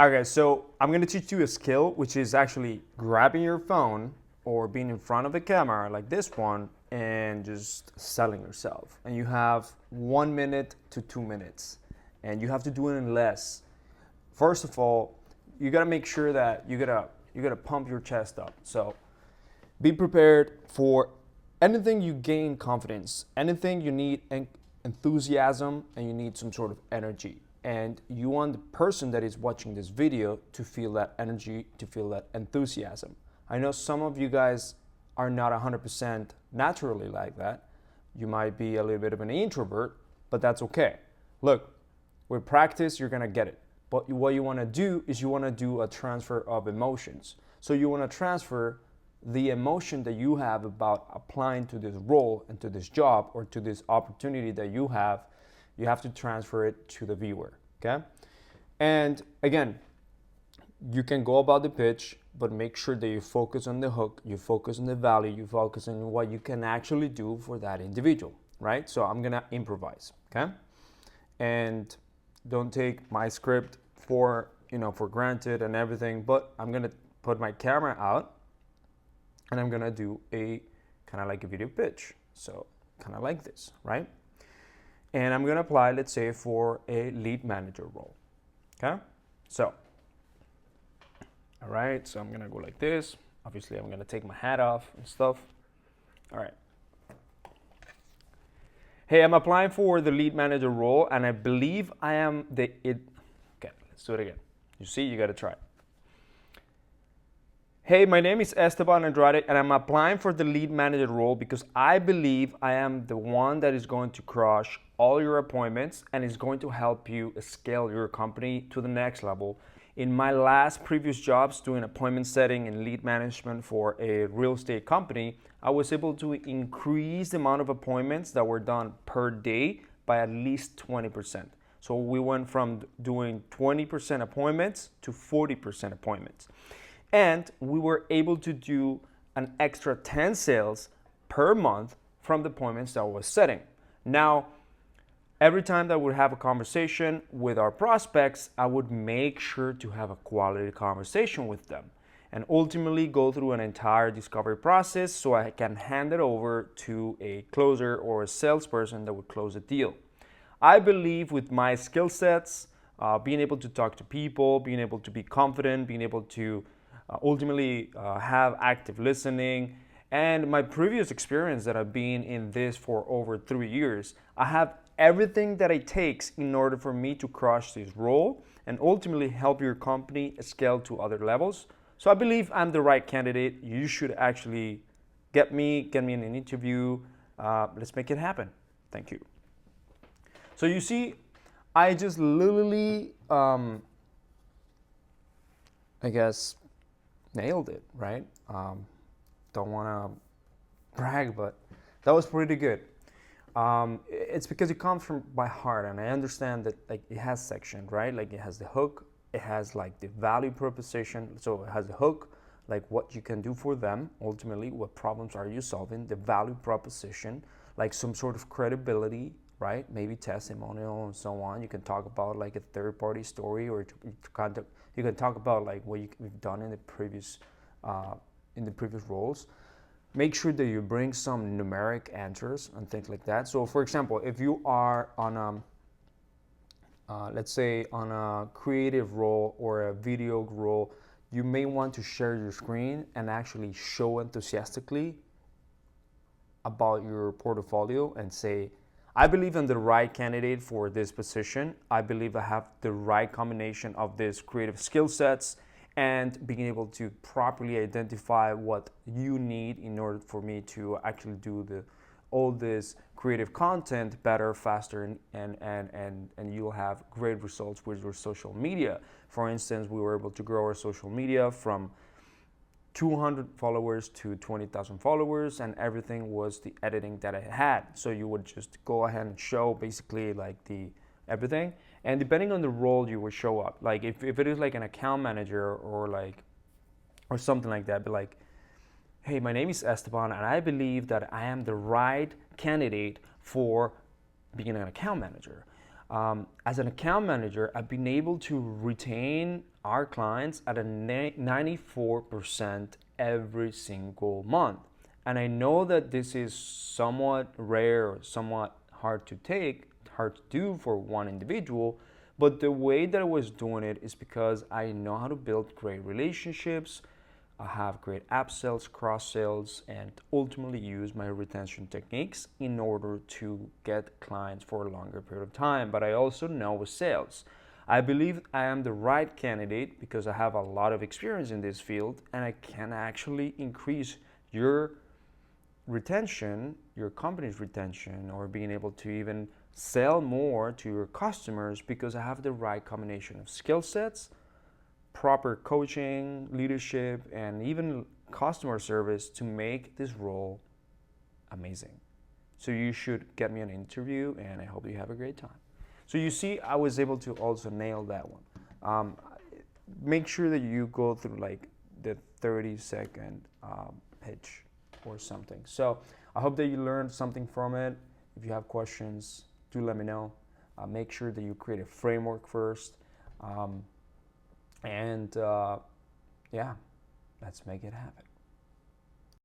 Okay, so I'm gonna teach you a skill, which is actually grabbing your phone or being in front of a camera like this one and just selling yourself. And you have 1 minute to 2 minutes, and you have to do it in less. First of all, you gotta make sure that you gotta pump your chest up. So be prepared for anything you gain confidence, anything you need enthusiasm, and you need some sort of energy. And you want the person that is watching this video to feel that energy, to feel that enthusiasm. I know some of you guys are not 100% naturally like that. You might be a little bit of an introvert, but that's okay. Look, with practice, you're gonna get it. But what you wanna do is you wanna do a transfer of emotions. So you wanna transfer the emotion that you have about applying to this role and to this job or to this opportunity that you have to transfer it to the viewer, okay? And again, you can go about the pitch, but make sure that you focus on the hook, you focus on the value, you focus on what you can actually do for that individual, right? So I'm gonna improvise, okay? And don't take my script for granted and everything, but I'm gonna put my camera out and I'm gonna do a kind of like a video pitch. So kind of like this, right? And I'm gonna apply, let's say, for a lead manager role, okay? So, all right, so I'm gonna go like this. Obviously, I'm gonna take my hat off and stuff. All right. Hey, I'm applying for the lead manager role, and I believe I am okay, let's do it again. You see, you gotta try it. Hey, my name is Esteban Andrade, and I'm applying for the lead manager role because I believe I am the one that is going to crush all your appointments and is going to help you scale your company to the next level. In my last previous jobs doing appointment setting and lead management for a real estate company, I was able to increase the amount of appointments that were done per day by at least 20%. So we went from doing 20% appointments to 40% appointments. And we were able to do an extra 10 sales per month from the appointments that I was setting. Now, every time that we have a conversation with our prospects, I would make sure to have a quality conversation with them and ultimately go through an entire discovery process so I can hand it over to a closer or a salesperson that would close a deal. I believe with my skill sets, being able to talk to people, being able to be confident, being able to ultimately have active listening, and my previous experience that I've been in this for over 3 years, I have everything that it takes in order for me to crush this role and ultimately help your company scale to other levels. So I believe I'm the right candidate. You should actually get me in an interview. Let's make it happen. Thank you. So you see, I just literally, I guess, nailed it, right? Don't want to brag, but that was pretty good. It's because it comes from my heart, and I understand that like it has section, right? Like it has the hook, it has like the value proposition. So it has the hook, like what you can do for them, ultimately, what problems are you solving, the value proposition, like some sort of credibility, right? Maybe testimonial and so on. You can talk about like a third-party story, or you can talk about like what you've done in the previous roles. Make sure that you bring some numeric answers and things like that. So, for example, if you are on let's say on a creative role or a video role, you may want to share your screen and actually show enthusiastically about your portfolio and say, I believe I'm the right candidate for this position. I believe I have the right combination of these creative skill sets and being able to properly identify what you need in order for me to actually do all this creative content better, faster, and you'll have great results with your social media. For instance, we were able to grow our social media from 200 followers to 20,000 followers, and everything was the editing that I had. So you would just go ahead and show basically like everything, and depending on the role you would show up. Like if it is like an account manager or something like that, but like, hey, my name is Esteban and I believe that I am the right candidate for being an account manager. As an account manager, I've been able to retain our clients at a 94% every single month. And I know that this is somewhat rare or somewhat hard to do for one individual, but the way that I was doing it is because I know how to build great relationships, I have great upsells, cross sales, and ultimately use my retention techniques in order to get clients for a longer period of time. But I also know with sales, I believe I am the right candidate because I have a lot of experience in this field and I can actually increase your retention, your company's retention, or being able to even sell more to your customers because I have the right combination of skill sets, proper coaching, leadership, and even customer service to make this role amazing. So you should get me an interview, and I hope you have a great time. So you see, I was able to also nail that one. Make sure that you go through like the 30-second pitch or something. So I hope that you learned something from it. If you have questions, do let me know. Make sure that you create a framework first. Yeah, let's make it happen.